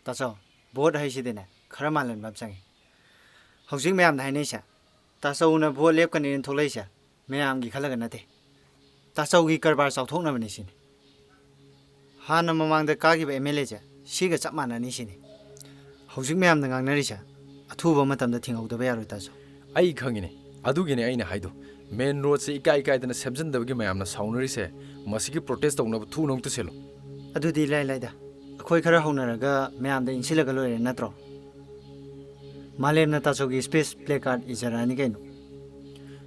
ताचौ vote हाइसिदेने खरा मालन बाब चंगे हौजिक ma'am हाइनैसा ताचौना vote लेपकनि थोलैसा ma'am की खलग नते ताचौगी करबार चाउथोकनबनि सिनि हाना ममांग कागिब एमएलए चा सिगा चप माननी सिनि हौजिक मैम गांगनरिसा अथुबा मतमदा थिंगौदबा यारोय ताचौ आई खंगिने अदुगिने आइना हाइदो मेन रोड से इकाई इकाइदना सेमजनदबगी मैमना साउनरिसे मसिगी प्रोटेस्ट तौनब थुनौत सेलो अदुदी लाइ लाइदा अखोय खरा हौनरगा मैमदा इनसिलगा लोरे नत्रो मालेमना ताचौगी स्पेस प्ले कार्ड इजरानी कैनो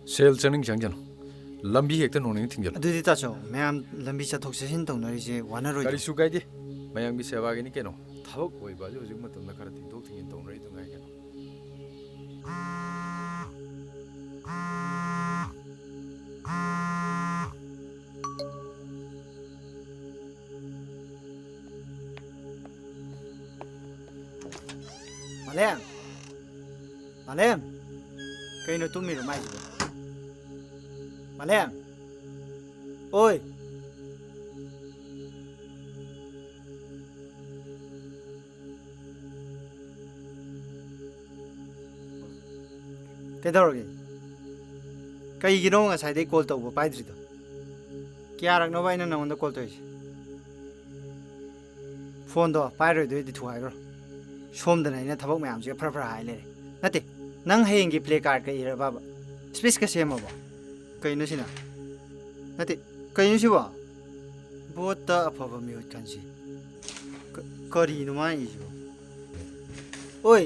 सेल चनिंग चंगजनो लंबी हेक्ता नोनिंग थिंगजलो अदुदी ताचौ मैम लंबी चथोक चसिन तौनरिसे वानरोय करिसु गाइदे मयांगी सेवागिनी केनो थबक ओइबा हुजिक मतमदा खरा थिंथोक थिंगिन तौनरै दुंगाय केनो Malem, Malem, कैनो तुम मेरो माइ Malem, ओइ केदौरगे कईगिनो ngसाइदै कॉल तौबो पाइद्रिदो क्यारकनो बाइना नंगोंदा कॉल तोइसे फोन दो पाइरोइदोइदि थुहाइग्रो सोमदना इना थबक मैमसे फरफर हाइ लेरे नते नंग हयेंगी प्ले कार्ड का इरा बाबा स्पेस का सेमबो कइनो सिना नते कइनो सिबो बोत अफब मिउट कांसी करिनो मा इजो ओइ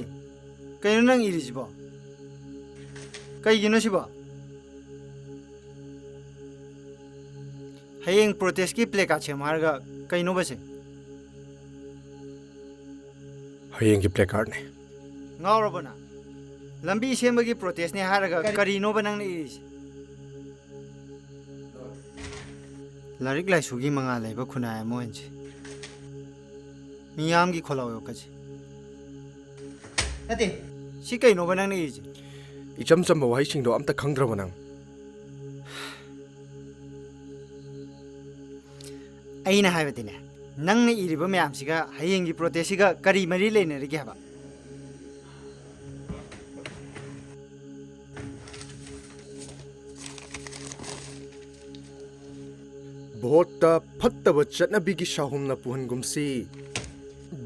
कइनो नंग इरिजिबो कइगिनो सिबो हयेंग प्रोटेस्ट की प्ले कार्ड सेमारगा कइनो बसे हयेंगी प्ले कार्ड ने ngawrabana lambi sembagi protest ne haraga karino banang ne iris larik lai sugi manga laiba khuna moinji miyam gi kholaw yo kaji ate si kai no banang ne iris इचम चम वही सिंह दो अमता खंगद्रब नंग aina haibadine nang ne iriba myam siga hayengi protest siga kari mari leine ri haba vote फत्तब चटनबीगी शाहुमना पुहनगुमसी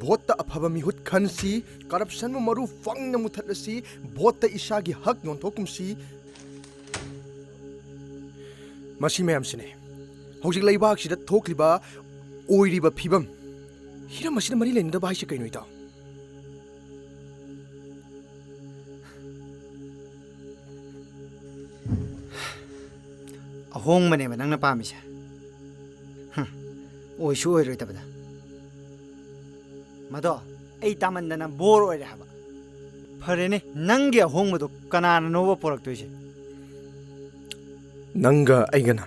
vote अफब मिहुत खनसी करप्शन मरु फंग मुथलसी भोट इशागी हक नोंथोकुमसी मसी मैमसिने हौजिक लैबाक सिदा थोकलिबा ओइरिबा फिबम हिरा मसिदा मरि लेनदा बाइसे कैनोइता ahong mane manang na pamisa ओइ सु ओइ रोइ तबदा मदो एई तामन्दना बोर ओइ रहबा फरेने नंगे होंगमदो कनाना नोबो पोरक तोइसे नंगा आइगना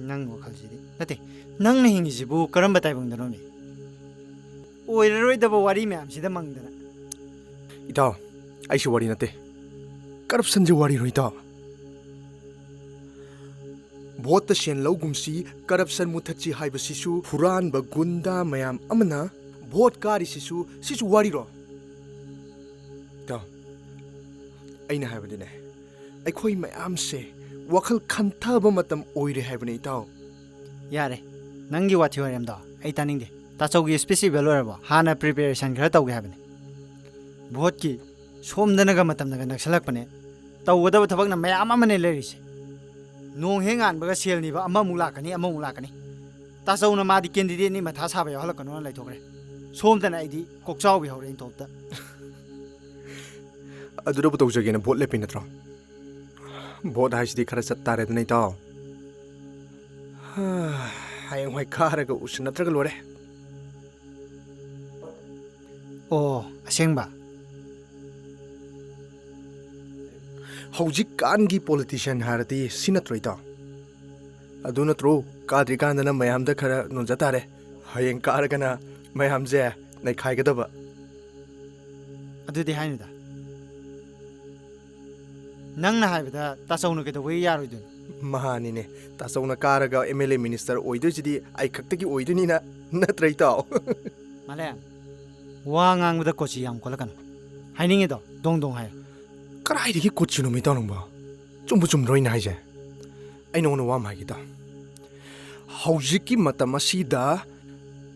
नंग वखलसिदि नते नंग ने हिंगिसिबु करम बताइबंगदनो मे ओइ रोइ दबो वारी म्याम सिदा मंगदना इता आइसु वारी नते करप्शन जे वारी रोइता भोट सेन लौगुमसी करप्शन मुथची हाइबसिसु हुरान ब गुंडा मयाम अमना भोट कारिसिसु सिसु वारीरो ता अइना हाइबदिने अखोइ मयाम से वखल खंथब मतम ओइरे हाइबने ताओ यारे नंगी वाथि वरम द एई तानिंगदे ताचौगी स्पेसिफिक लोरबो हाना प्रिपरेशन खरा तौगे हाबने भोट की सोमदनगा मतमनगा नक्सलकपने तौगदब थबकना मयाम अमने लेरिसे नोंग हेंगान बगा सेलनी बा अमा मुलाकनी अमा मुलाकनी ताचौना मादी कैंडिडेट नि मथा साबा यहलकनो लाइथोग्रे सोमदना आइदी कोकचाव बि हौरे इंथोपता अदुरबु तौजगेना भोट लेपि नत्रो भोट हाइसदि खरा चत्तारे दनै ताओ हायंग होय खारगा उसनत्रगा लोरे ओ असेंबा हौजिक कानगी पॉलिटिशियन हारती सिनत्रोइता अदु नत्रो काद्रिकांदना मयामदा खरा नुंजा तारे हयेंग कारगना मयामजे नै खाइगदबा अदुदि हाइनुदा नंगना हाइबदा ताचौना केदवै यारोइदुन महानिने ताचौना कारगा एमएलए मिनिस्टर ओइदुजिदि आइ खक्तगी ओइदुनिना नत्रैताओ ꯃꯥꯂꯦꯝ ꯋꯥ ꯉꯥꯡꯕꯗ ꯀꯣꯆꯤ ꯌꯥꯝ ꯈꯣꯠꯂꯛꯀꯅꯨ ꯍꯥꯏꯅꯤꯡꯉꯤꯗꯣ ꯗꯣꯡ ꯗꯣꯡ ꯍꯥꯏꯌꯣ ꯀꯔꯥꯏꯗꯒꯤ ꯀꯨꯠꯁꯤꯅꯣ ꯃꯤ ꯇꯧꯅꯪꯕ ꯆꯨꯝꯕꯨ ꯆꯨꯝꯗ꯭ꯔꯣ ꯑꯩꯅ ꯍꯥꯏꯁꯦ ꯑꯩ ꯅꯉꯣꯟꯗ ꯋꯥ ꯑꯃ ꯍꯥꯏꯒꯦ ꯍꯧꯖꯤꯛꯀꯤ ꯃꯇꯝ ꯑꯁꯤꯗ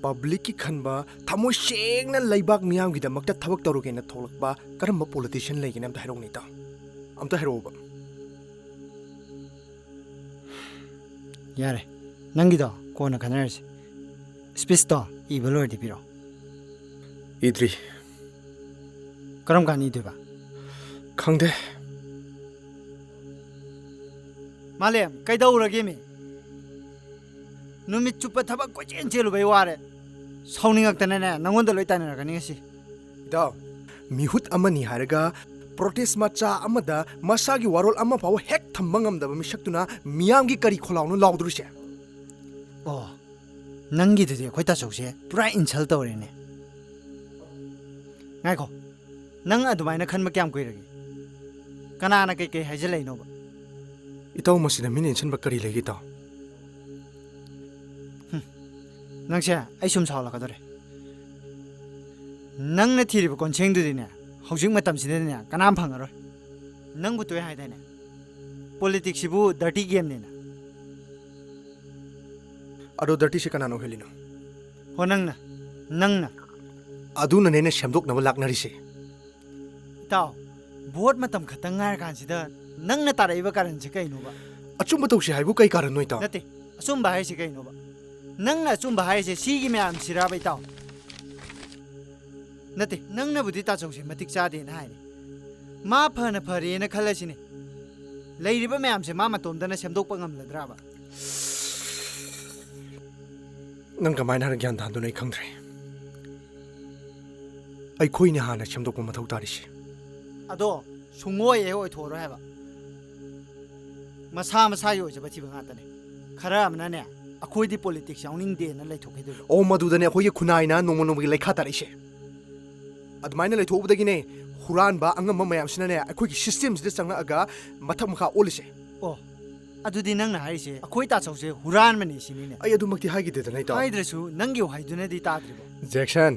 ꯄꯕ꯭ꯂꯤꯛꯀꯤ ꯈꯟꯕ ꯊꯃꯣꯏ ꯁꯦꯡꯅ ꯂꯩꯕꯥꯛ ꯃꯤꯌꯥꯝꯒꯤꯗꯃꯛꯇ ꯊꯕꯛ ꯇꯧꯔꯒꯦꯅ ꯊꯣꯛꯂꯛꯄ ꯀꯔꯝꯕ ꯄꯣꯂꯤꯇꯤꯁꯤꯌꯟ ꯂꯩꯒꯦꯅ ꯑꯝꯇ ꯍꯥꯏꯔꯛꯎꯅꯦ ꯏꯇꯥꯎ ꯑꯝꯇ ꯍꯥꯏꯔꯛꯑꯣꯕ ꯌꯥꯔꯦ ꯅꯪꯒꯤꯗꯣ ꯀꯣꯟꯅ ꯈꯟꯅꯔꯁꯤ ꯁ꯭ꯄꯤꯁꯇꯣ ꯏꯕ ꯂꯣꯏꯔꯗꯤ ꯄꯤꯔꯛꯑꯣ ꯏꯗ꯭ꯔꯤ ꯀꯔꯝ ꯀꯥꯟꯗ ꯏꯗꯣꯏꯕ ꯈꯪꯗꯦ ꯃꯥꯂꯦꯝ ꯀꯩꯗꯧꯔꯒꯦ ꯃꯤ ꯅꯨꯃꯤꯠ ꯆꯨꯞꯄ ꯊꯕꯛ ꯀꯣꯏꯆꯦꯟ ꯆꯦꯜꯂꯨꯕꯩ ꯋꯥꯔꯦ ꯁꯥꯎꯅꯤꯡꯉꯛꯇꯅꯅꯦ ꯅꯪꯉꯣꯟꯗ ꯂꯣꯏ ꯇꯥꯟꯅꯔꯛꯀꯅꯤ ꯉꯁꯤ ꯏꯇꯥꯎ ꯃꯤꯍꯨꯠ ꯑꯃꯅꯤ ꯍꯥꯏꯔꯒ ꯄ꯭ꯔꯣꯇꯦꯁ ꯃꯆꯥ ꯑꯃꯗ ꯃꯁꯥꯒꯤ ꯋꯥꯔꯣꯜ ꯑꯃ ꯐꯥꯎꯕ ꯍꯦꯛ ꯊꯝꯕ ꯉꯝꯗꯕ ꯃꯤꯁꯛꯇꯨꯅ ꯃꯤꯌꯥꯝꯒꯤ ꯀꯔꯤ ꯈꯣꯜꯂꯥꯎꯅꯣ ꯂꯥꯎꯗꯣꯔꯤꯁꯦ ꯑꯣ ꯅꯪꯒꯤꯗꯨꯗꯤ ꯑꯩꯈꯣꯏ ꯇꯥꯆꯧꯁꯦ ꯄꯨꯔꯥ ꯏꯟꯁꯜ ꯇꯧꯔꯦꯅꯦ ꯉꯥꯏꯈꯣ ꯅꯪ ꯑꯗꯨꯃꯥꯏꯅ ꯈꯟꯕ ꯀꯌꯥꯝ ꯀꯨꯏꯔꯒꯦ ꯀꯅꯥꯅ ꯀꯩꯀꯩ ꯍꯥꯏꯖꯤꯜꯂꯛꯏꯅꯣꯕ ꯏꯇꯥꯎ ꯃꯁꯤꯗ ꯃꯤꯅ ꯏꯟꯁꯤꯟꯕ ꯀꯔꯤ ꯂꯩꯒꯦ ꯏꯇꯥꯎ ꯅꯪꯁꯦ ꯑꯩ ꯁꯨꯝ ꯁꯥꯎꯍꯜꯂꯛꯀꯗꯣꯔꯦ ꯅꯪꯅ ꯊꯤꯔꯤꯕ ꯀꯣꯟꯁꯦꯡꯗꯨꯗꯤꯅꯦ ꯍꯧꯖꯤꯛ ꯃꯇꯝꯁꯤꯗꯅꯦ ꯀꯅꯥꯝ ꯐꯪꯉꯔꯣꯏ ꯅꯪꯕꯨ ꯇꯣꯏ ꯍꯥꯏꯗꯥꯏꯅꯦ ꯄꯣꯂꯤꯇꯤꯛꯁꯤꯕꯨ ꯗꯔꯇꯤ ꯒꯦꯝꯅꯤꯅ ꯑꯗꯣ ꯗꯔꯇꯤꯁꯦ ꯀꯅꯥꯅ ꯑꯣꯏꯍꯜꯂꯤꯅꯣ ꯍꯣ ꯅꯪꯅ ꯑꯗꯨꯅꯅꯦꯅ ꯁꯦꯝꯗꯣꯛꯅꯕ ꯂꯥꯛꯅꯔꯤꯁꯦ ꯏꯇꯥꯎ ꯚꯣꯠ ꯃꯇꯝ ꯈꯛꯇꯪ ꯉꯥꯏꯔꯀꯥꯟꯁꯤꯗ ꯅꯪꯅ ꯇꯥꯔꯛꯏꯕ ꯀꯥꯔꯟꯁꯦ ꯀꯩꯅꯣꯕ ꯑꯆꯨꯝꯕ ꯇꯧꯁꯤ ꯍꯥꯏꯕꯨ ꯀꯩ ꯀꯥꯔꯟꯅꯣ ꯏꯇꯥꯎ ꯅꯠꯇꯦ ꯑꯆꯨꯝꯕ ꯍꯥꯏꯔꯤꯁꯦ ꯀꯩꯅꯣꯕ ꯅꯪꯅ ꯑꯆꯨꯝꯕ ꯍꯥꯏꯔꯤꯁꯦ ꯁꯤꯒꯤ ꯃꯌꯥꯝꯁꯤꯔꯥꯕ ꯏꯇꯥꯎ ꯅꯠꯇꯦ ꯅꯪꯅꯕꯨꯗꯤ ꯇꯥꯆꯧꯁꯦ ꯃꯇꯤꯛ ꯆꯥꯗꯦꯅ ꯍꯥꯏꯔꯦ ꯃꯥ ꯐꯅ ꯐꯔꯦꯅ ꯈꯜꯂꯁꯤꯅꯦ ꯂꯩꯔꯤꯕ ꯃꯌꯥꯝꯁꯦ ꯃꯥ ꯃꯇꯣꯝꯗꯅ ꯁꯦꯝꯗꯣꯛꯄ ꯉꯝꯂꯗ꯭ꯔꯥꯕ ꯅꯪ ꯀꯃꯥꯏꯅ ꯍꯥꯟꯅ ꯒ꯭ꯌꯥꯟ ꯇꯥꯍꯟꯗꯣꯏꯅꯣ ꯑꯩ ꯈꯪꯗ꯭ꯔꯦ ꯑꯩꯈꯣꯏꯅ ꯍꯥꯟꯅ ꯁꯦꯝꯗꯣꯛꯄ ꯃꯊꯧ ꯇꯥꯔꯤꯁꯦ ꯑꯗꯣ ꯁꯨꯡꯑꯣꯏ ꯍꯦꯛ ꯑꯣꯏꯊꯣꯛꯑꯔꯣꯏ ꯍꯥꯏꯕ ꯃꯁꯥ ꯃꯁꯥꯒꯤ ꯑꯣꯏꯖꯕ ꯊꯤꯕ ꯉꯥꯛꯇꯅꯦ ꯈꯔ ꯑꯃꯅꯅꯦ ꯑꯩꯈꯣꯏꯗꯤ ꯄꯣꯂꯤꯇꯤꯛꯁ ꯌꯥꯎꯅꯤꯡꯗꯦꯅ ꯂꯩꯊꯣꯛꯈꯤꯗꯣꯏꯕ ꯑꯣ ꯃꯗꯨꯗꯅꯦ ꯑꯩꯈꯣꯏꯒꯤ ꯈꯨꯟꯅꯥꯏꯅ ꯅꯣꯡꯃ ꯅꯣꯡꯃꯒꯤ ꯂꯩꯈꯥ ꯇꯥꯔꯛꯏꯁꯦ ꯑꯗꯨꯃꯥꯏꯅ ꯂꯩꯊꯣꯛꯎꯕꯗꯒꯤꯅꯦ ꯍꯨꯔꯥꯟꯕ ꯑꯉꯝꯕ ꯃꯌꯥꯝꯁꯤꯅꯅꯦ ꯑꯩꯈꯣꯏꯒꯤ ꯁꯤꯁꯇꯦꯝꯁꯤꯗ ꯆꯪꯉꯛꯑꯒ ꯃꯊꯛ ꯃꯈꯥ ꯑꯣꯜꯂꯤꯁꯦ ꯑꯣ ꯑꯗꯨꯗꯤ ꯅꯪꯅ ꯍꯥꯏꯔꯤꯁꯦ ꯑꯩꯈꯣꯏ ꯇꯥꯆꯧꯁꯦ ꯍꯨꯔꯥꯟꯕꯅꯤ ꯁꯤꯅꯤꯅꯦ ꯑꯩ ꯑꯗꯨꯃꯛꯇꯤ ꯍꯥꯏꯈꯤꯗꯦꯗꯅ ꯏꯇꯥꯎ ꯍꯥꯏꯗ꯭ꯔꯁꯨ ꯅꯪꯒꯤ ꯋꯥꯍꯩꯗꯨꯅꯗꯤ ꯇꯥꯗ꯭ꯔꯤꯕꯣ ꯖꯦꯛꯁꯟ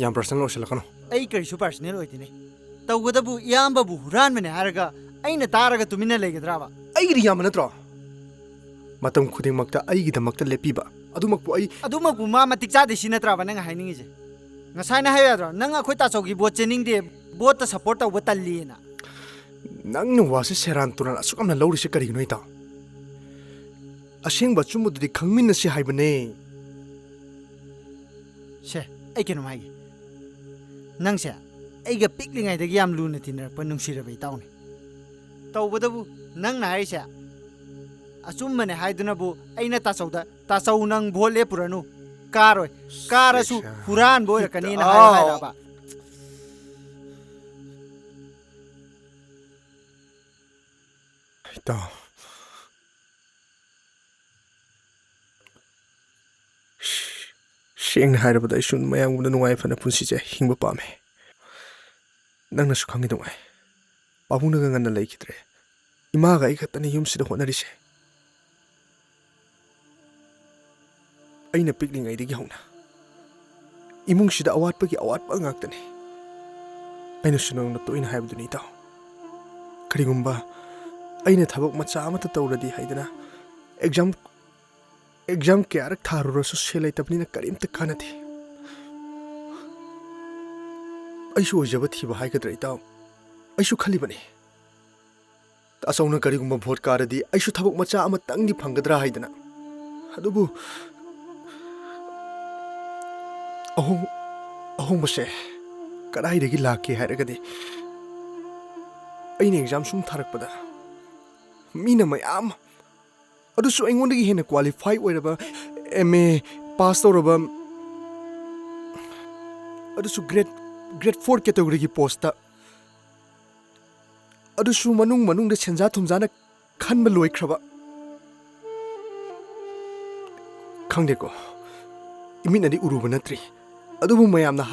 ꯌꯥꯝ ꯄꯔꯁꯅꯦꯜ ꯑꯣꯏꯁꯤꯜꯂꯛꯀꯅꯨ ꯑꯩ ꯀꯔꯤꯁꯨ ꯄꯥꯔꯁꯅꯦꯜ ꯑꯣꯏꯗꯦꯅꯦ ꯇꯧꯒꯗꯕꯨ ꯏꯌꯥꯝꯕꯕꯨ ꯍꯨꯔꯥꯟꯕꯅꯦ ꯍꯥꯏꯔꯒ ꯑꯩꯅ ꯇꯥꯔꯒ ꯇꯨꯃꯤꯟꯅ ꯂꯩꯒꯗ꯭ꯔꯥꯕ ꯑꯩꯒꯤꯗꯤ ꯌꯥꯝꯕ ꯅꯠꯇ꯭ꯔꯣ ꯃꯇꯝ ꯈꯨꯗꯤꯡꯃꯛꯇ ꯑꯩꯒꯤꯗꯃꯛꯇ ꯂꯦꯞꯄꯤꯕ ꯑꯗꯨꯃꯛꯄꯨ ꯃꯥ ꯃꯇꯤꯛ ꯆꯥꯗꯦ ꯁꯤ ꯅꯠꯇ꯭ꯔꯥꯕ ꯅꯪ ꯍꯥꯏꯅꯤꯡꯉꯤꯁꯦ ꯉꯁꯥꯏꯅ ꯍꯥꯏꯌꯨ ꯌꯥꯗ꯭ꯔꯣ ꯅꯪ ꯑꯩꯈꯣꯏ ꯇꯥꯆꯧꯒꯤ ꯚꯣꯠ ꯆꯦꯟꯅꯤꯡꯗꯦ ꯚꯣꯠꯇ ꯁꯞꯄꯣꯔꯠ ꯇꯧꯕ ꯇꯜꯂꯤꯅ ꯅꯪꯅ ꯋꯥꯁꯦ ꯁꯦꯔꯥꯟ ꯇꯨꯔꯥꯟ ꯑꯁꯨꯛ ꯌꯥꯝꯅ ꯂꯧꯔꯤꯁꯦ ꯀꯔꯤꯒꯤꯅꯣ ꯏꯇꯥꯎ ꯑꯁꯦꯡꯕ ꯑꯆꯨꯝꯕꯗꯨꯗꯤ ꯈꯪꯃꯤꯟꯅꯁꯤ ꯍꯥꯏꯕꯅꯦ ꯁꯦ ꯑꯩ ꯀꯩꯅꯣꯝ ꯍꯥꯏꯒꯦ ꯅꯪꯁꯦ ꯑꯩꯒ ꯄꯤꯛꯂꯤꯉꯩꯗꯒꯤ ꯌꯥꯝ ꯂꯨꯅ ꯇꯤꯟꯅꯔꯛꯄ ꯅꯨꯡꯁꯤꯔꯕ ꯏꯇꯥꯎꯅꯤ ꯇꯧꯕꯗꯕꯨ ꯅꯪꯅ ꯍꯥꯏꯔꯤꯁꯦ ꯑꯆꯨꯝꯕꯅꯦ ꯍꯥꯏꯗꯨꯅꯕꯨ ꯑꯩꯅ ꯇꯥꯆꯧ ꯅꯪ ꯚꯣꯠ ꯂꯦꯞꯄꯨꯔꯅꯨ ꯀꯥꯔꯣꯏ ꯀꯥꯔꯁꯨ ꯍꯨꯔꯥꯟꯕ ꯑꯣꯏꯔꯛꯀꯅꯤꯅ ꯍꯥꯏꯔꯕ ꯏꯇꯥꯎ ꯁꯦꯡꯅ ꯍꯥꯏꯔꯕꯗ ꯑꯩꯁꯨ ꯃꯌꯥꯝꯒꯨꯝꯅ ꯅꯨꯡꯉꯥꯏ ꯐꯅ ꯄꯨꯟꯁꯤꯁꯦ ꯍꯤꯡꯕ ꯄꯥꯝꯃꯦ ꯅꯪꯅꯁꯨ ꯈꯪꯉꯤꯗꯨꯉꯥꯏ ꯄꯥꯕꯨꯡꯅꯒ ꯉꯟꯅ ꯂꯩꯈꯤꯗ꯭ꯔꯦ ꯏꯃꯥꯒ ꯑꯩ ꯈꯛꯇꯅꯤ ꯌꯨꯝꯁꯤꯗ ꯍꯣꯠꯅꯔꯤꯁꯦ ꯑꯩꯅ ꯄꯤꯛꯂꯤꯉꯩꯗꯒꯤ ꯍꯧꯅ ꯏꯃꯨꯡꯁꯤꯗ ꯑꯋꯥꯠꯄꯒꯤ ꯑꯋꯥꯠꯄ ꯉꯥꯛꯇꯅꯤ ꯑꯩꯅꯁꯨ ꯅꯪꯅ ꯇꯣꯏꯅ ꯍꯥꯏꯕꯗꯨꯅꯤ ꯏꯇꯥꯎ ꯀꯔꯤꯒꯨꯝꯕ ꯑꯩꯅ ꯊꯕꯛ ꯃꯆꯥ ꯑꯃꯠꯇ ꯇꯧꯔꯗꯤ ꯍꯥꯏꯗꯅ ꯑꯦꯛꯖꯥꯝ ꯀꯌꯥꯔꯛ ꯊꯥꯔꯨꯔꯁꯨ ꯁꯦꯜ ꯂꯩꯇꯕꯅꯤꯅ ꯀꯔꯤꯝꯇ ꯀꯥꯟꯅꯗꯦ ꯑꯩꯁꯨ ꯑꯣꯏꯖꯕ ꯊꯤꯕ ꯍꯥꯏꯒꯗ꯭ꯔꯥ ꯏꯇꯥꯎ ꯑꯩꯁꯨ ꯈꯜꯂꯤꯕꯅꯤ ꯇꯥꯆꯧꯅ ꯀꯔꯤꯒꯨꯝꯕ ꯚꯣꯠ ꯀꯥꯔꯗꯤ ꯑꯩꯁꯨ ꯊꯕꯛ ꯃꯆꯥ ꯑꯃꯇꯪꯗꯤ ꯐꯪꯒꯗ꯭ꯔꯥ ꯍꯥꯏꯗꯅ ꯑꯗꯨꯕꯨ ꯑꯍꯣꯡꯕꯁꯦ ꯀꯗꯥꯏꯗꯒꯤ ꯂꯥꯛꯀꯦ ꯍꯥꯏꯔꯒꯗꯤ ꯑꯩꯅ ꯑꯦꯛꯖꯥꯝ ꯁꯨꯝ ꯊꯥꯔꯛꯄꯗ ꯃꯤꯅ ꯃꯌꯥꯝ ꯑꯗꯨꯁꯨ ꯑꯩꯉꯣꯟꯗꯒꯤ ꯍꯦꯟꯅ ꯀ꯭ꯋꯥꯂꯤꯐꯥꯏ ꯑꯣꯏꯔꯕ MA ꯄꯥꯁ ꯇꯧꯔꯕ ꯑꯗꯨꯁꯨ ꯒ꯭ꯔꯦꯗ 4 ꯀꯦꯇꯦꯒꯣꯔꯤꯒꯤ ꯄꯣꯁꯇ ꯑꯗꯨꯁꯨ ꯃꯅꯨꯡꯗ ꯁꯦꯟꯖꯥ ꯊꯨꯝꯖꯥꯅ ꯈꯟꯕ ꯂꯣꯏꯈ꯭ꯔꯕ ꯈꯪꯗꯦꯀꯣ ꯏꯃꯤꯠꯅꯗꯤ ꯎꯔꯨꯕ ꯅꯠꯇ꯭ꯔꯤ ꯑꯗꯨꯕꯨ ꯃꯌꯥꯝꯅ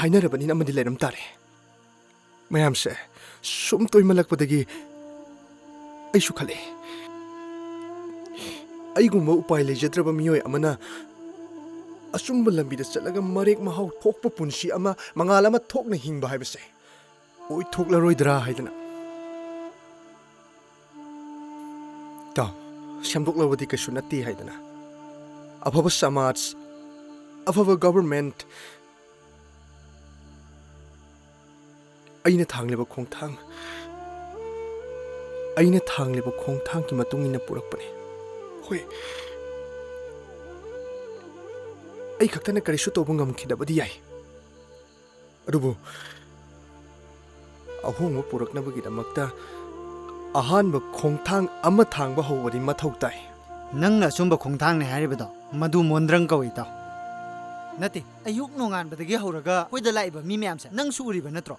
ꯍꯥꯏꯅꯔꯕꯅꯤꯅ ꯑꯃꯗꯤ ꯂꯩꯔꯝ ꯇꯥꯔꯦ ꯃꯌꯥꯝꯁꯦ ꯁꯨꯝ ꯇꯣꯏꯃꯜꯂꯛꯄꯗꯒꯤ ꯑꯩꯁꯨ ꯈꯜꯂꯦ ꯑꯩꯒꯨꯝꯕ ꯎꯄꯥꯏ ꯂꯩꯖꯗ꯭ꯔꯕ ꯃꯤꯑꯣꯏ ꯑꯃꯅ ꯑꯆꯨꯝꯕ ꯂꯝꯕꯤꯗ ꯆꯠꯂꯒ ꯃꯔꯦꯛ ꯃꯍꯥꯎ ꯊꯣꯛꯄ ꯄꯨꯟꯁꯤ ꯑꯃ ꯃꯉꯥꯜ ꯑꯃ ꯊꯣꯛꯅ ꯍꯤꯡꯕ ꯍꯥꯏꯕꯁꯦ ꯑꯣꯏꯊꯣꯛꯂꯔꯣꯏꯗ꯭ꯔꯥ ꯍꯥꯏꯗꯅ ꯏꯇꯥꯎ ꯁꯦꯝꯗꯣꯛꯂꯕꯗꯤ ꯀꯩꯁꯨ ꯅꯠꯇꯦ ꯍꯥꯏꯗꯅ ꯑꯐꯕ ꯁꯃꯥꯖ ꯑꯐꯕ ꯒꯣꯚꯔꯟꯃꯦꯟꯠ ꯑꯩꯅ ꯊꯥꯡꯂꯤꯕ ꯈꯣꯡꯊꯥꯡꯒꯤ ꯃꯇꯨꯡ ꯏꯟꯅ ꯄꯨꯔꯛꯄꯅꯤ ꯍꯣꯏ ꯑꯩ ꯈꯛꯇꯅ ꯀꯔꯤꯁꯨ ꯇꯧꯕ ꯉꯝꯈꯤꯗꯕꯗꯤ ꯌꯥꯏ ꯑꯗꯨꯕꯨ ꯑꯍꯣꯡꯕ ꯄꯨꯔꯛꯅꯕꯒꯤꯗꯃꯛꯇ ꯑꯍꯥꯟꯕ ꯈꯣꯡꯊꯥꯡ ꯑꯃ ꯊꯥꯡꯕ ꯍꯧꯕꯗꯤ ꯃꯊꯧ ꯇꯥꯏ ꯅꯪꯅ ꯑꯆꯨꯝꯕ ꯈꯣꯡꯊꯥꯡꯅꯦ ꯍꯥꯏꯔꯤꯕꯗꯣ ꯃꯗꯨ ꯃꯣꯟꯗ꯭ꯔꯪ ꯀꯧꯏ ꯏꯇꯥꯎ ꯅꯠꯇꯦ ꯑꯌꯨꯛ ꯅꯣꯡꯉꯥꯟꯕꯗꯒꯤ ꯍꯧꯔꯒ ꯑꯩꯈꯣꯏꯗ ꯂꯥꯛꯏꯕ ꯃꯤ ꯃꯌꯥꯝꯁꯦ ꯅꯪꯁꯨ ꯎꯔꯤꯕ ꯅꯠꯇ꯭ꯔꯣ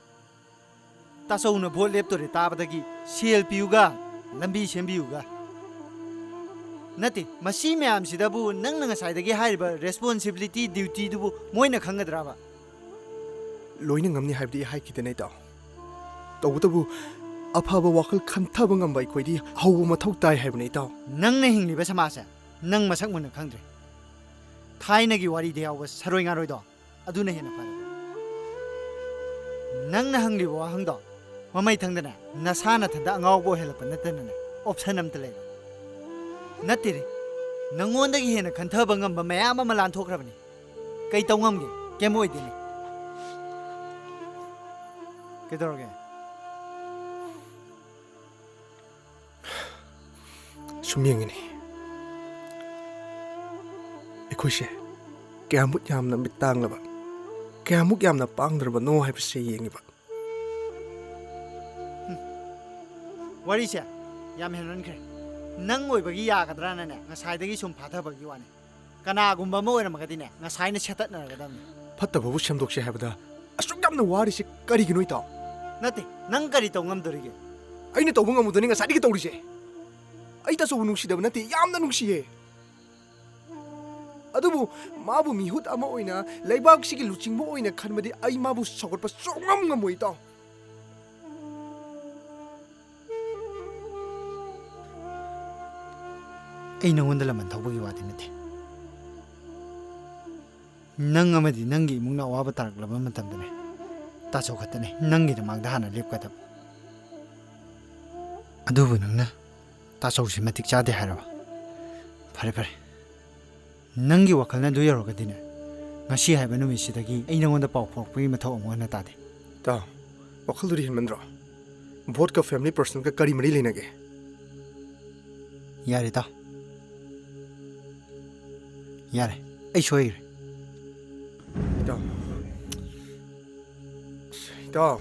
ꯇꯥꯆꯧꯅ ꯚꯣꯠ ꯂꯦꯞꯇꯣꯔꯦ ꯇꯥꯕꯗꯒꯤ ꯁꯦꯜ ꯄꯤꯌꯨꯒ ꯂꯝꯕꯤ ꯁꯦꯝꯕꯤꯌꯨꯒ ꯅꯠꯇꯦ ꯃꯁꯤ ꯃꯌꯥꯝꯁꯤꯗꯕꯨ ꯅꯪꯅ ꯉꯁꯥꯏꯗꯒꯤ ꯍꯥꯏꯔꯤꯕ ꯔꯦꯁꯄꯣꯟꯁꯤꯕꯤꯂꯤꯇꯤ ꯗ꯭ꯌꯨꯇꯤꯗꯨꯕꯨ ꯃꯣꯏꯅ ꯈꯪꯒꯗ꯭ꯔꯕ ꯂꯣꯏꯅ ꯉꯝꯅꯤ ꯍꯥꯏꯕꯗꯤ ꯍꯥꯏꯈꯤꯗꯅ ꯏꯇꯥꯎ ꯇꯧꯕꯇꯕꯨ ꯑꯐꯕ ꯋꯥꯈꯜ ꯈꯟꯊꯕ ꯉꯝꯕ ꯑꯩꯈꯣꯏꯗꯤ ꯍꯧꯕ ꯃꯊꯧ ꯇꯥꯏ ꯍꯥꯏꯕꯅꯤ ꯏꯇꯥꯎ ꯅꯪꯅ ꯍꯤꯡꯂꯤꯕ ꯁꯃꯥꯖꯁꯦ ꯅꯪ ꯃꯁꯛ ꯃꯨꯟꯅ ꯈꯪꯗ꯭ꯔꯦ ꯊꯥꯏꯅꯒꯤ ꯋꯥꯔꯤꯗ ꯌꯥꯎꯕ ꯁꯔꯣꯏ ꯉꯥꯔꯣꯏꯗꯣ ꯑꯗꯨꯅ ꯍꯦꯟꯅ ꯐꯔꯦ ꯅꯪꯅ ꯍꯪꯂꯤꯕ ꯋꯥꯍꯪꯗꯣ ꯃꯃꯩ ꯊꯪꯗꯅ ꯅꯁꯥ ꯅꯊꯟꯗ ꯑꯉꯥꯎꯕ ꯑꯣꯏꯍꯜꯂꯛꯄ ꯅꯠꯇꯅꯅꯦ ꯑꯣꯞꯁꯟ ꯑꯝꯇ ꯂꯩꯕ ꯅꯠꯇꯦꯅꯦ ꯅꯪꯉꯣꯟꯗꯒꯤ ꯍꯦꯟꯅ ꯈꯟꯊꯕ ꯉꯝꯕ ꯃꯌꯥꯝ ꯑꯃ ꯂꯥꯟꯊꯣꯛꯈ꯭ꯔꯕꯅꯤ ꯀꯩ ꯇꯧ ꯉꯝꯒꯦ ꯀꯩꯝ ꯑꯣꯏꯗꯦꯅꯦ ꯀꯩꯗꯧꯔꯒꯦ ꯁꯨꯝ ꯌꯦꯡꯉꯤꯅꯤ ꯑꯩꯈꯣꯏꯁꯦ ꯀꯌꯥꯃꯨꯛ ꯌꯥꯝꯅ ꯃꯤꯠ ꯇꯥꯡꯂꯕ ꯀꯌꯥꯃꯨꯛ ꯌꯥꯝꯅ ꯄꯥꯡꯗ꯭ꯔꯕꯅꯣ ꯍꯥꯏꯕꯁꯦ ꯌꯦꯡꯉꯤꯕ ꯋꯥꯔꯤꯁꯦ ꯌꯥꯝ ꯍꯦꯟꯃꯟꯈ꯭ꯔꯦ ꯅꯪ ꯑꯣꯏꯕꯒꯤ ꯌꯥꯒꯗ꯭ꯔꯥꯅꯅꯦ ꯉꯁꯥꯏꯗꯒꯤ ꯁꯨꯝ ꯐꯥꯊꯕꯒꯤ ꯋꯥꯅꯤ ꯀꯅꯥꯒꯨꯝꯕ ꯑꯃ ꯑꯣꯏꯔꯝꯃꯒꯗꯤꯅꯦ ꯉꯁꯥꯏꯅ ꯁꯦꯠꯇꯠꯅꯔꯒꯗꯕꯅꯤ ꯐꯠꯇꯕꯕꯨ ꯁꯦꯝꯗꯣꯛꯁꯦ ꯍꯥꯏꯕꯗ ꯑꯁꯨꯛ ꯌꯥꯝꯅ ꯋꯥꯔꯤꯁꯦ ꯀꯔꯤꯒꯤꯅꯣ ꯏꯇꯥꯎ ꯅꯠꯇꯦ ꯅꯪ ꯀꯔꯤ ꯇꯧ ꯉꯝꯗꯣꯔꯤꯒꯦ ꯑꯩꯅ ꯇꯧꯕ ꯉꯝꯃꯨꯗꯅꯤ ꯉꯁꯥꯏꯗꯒꯤ ꯇꯧꯔꯤꯁꯦ ꯑꯩ ꯇꯥꯆꯧꯕꯨ ꯅꯨꯡꯁꯤꯗꯕ ꯅꯠꯇꯦ ꯌꯥꯝꯅ ꯅꯨꯡꯁꯤꯌꯦ ꯑꯗꯨꯕꯨ ꯃꯥꯕꯨ ꯃꯤꯍꯨꯠ ꯑꯃ ꯑꯣꯏꯅ ꯂꯩꯕꯥꯛꯁꯤꯒꯤ ꯂꯨꯆꯤꯡꯕ ꯑꯣꯏꯅ ꯈꯟꯕꯗꯤ ꯑꯩ ꯃꯥꯕꯨ ꯁꯧꯒꯠꯄ ꯁꯨꯡꯉꯝ ꯉꯝꯃꯣꯏ ꯏꯇꯥꯎ ꯑꯩ ꯅꯉꯣꯟꯗ ꯂꯃꯟ ꯊꯧꯕꯒꯤ ꯋꯥꯗꯤ ꯅꯠꯇꯦ ꯅꯪ ꯑꯃꯗꯤ ꯅꯪꯒꯤ ꯏꯃꯨꯡꯅ ꯑꯋꯥꯕ ꯇꯥꯔꯛꯂꯕ ꯃꯇꯝꯗꯅꯦ ꯇꯥꯆꯧ ꯈꯛꯇꯅꯦ ꯅꯪꯒꯤꯗꯃꯛꯇ ꯍꯥꯟꯅ ꯂꯦꯞꯀꯗꯕ ꯑꯗꯨꯕꯨ ꯅꯪꯅ ꯇꯥꯆꯧꯁꯤ ꯃꯇꯤꯛ ꯆꯥꯗꯦ ꯍꯥꯏꯔꯕ ꯐꯔꯦ ꯐꯔꯦ ꯅꯪꯒꯤ ꯋꯥꯈꯜꯅ ꯑꯗꯨ ꯌꯧꯔꯒꯗꯤꯅꯦ ꯉꯁꯤ ꯍꯥꯏꯕ ꯅꯨꯃꯤꯠꯁꯤꯗꯒꯤ ꯑꯩ ꯅꯉꯣꯟꯗ ꯄꯥꯎ ꯐꯥꯎꯔꯛꯄꯒꯤ ꯃꯊꯧ ꯑꯃꯨꯛ ꯍꯟꯅ ꯇꯥꯗꯦ ꯏꯇꯥꯎ ꯋꯥꯈꯜꯗꯨꯗꯤ ꯍꯦꯟꯃꯟꯗ꯭ꯔꯣ ꯚꯣꯠꯀ ꯐꯦꯃꯤꯂꯤ ꯄꯔꯁꯅꯦꯜꯒ ꯀꯔꯤ ꯃꯔꯤ ꯂꯩꯅꯒꯦ ꯌꯥꯔꯦ ꯏꯇꯥꯎ ꯌꯥꯔꯦ ꯑꯩ ꯁꯣꯏꯈ꯭ꯔꯦ ꯏꯇꯥꯎ ꯏꯇꯥꯎ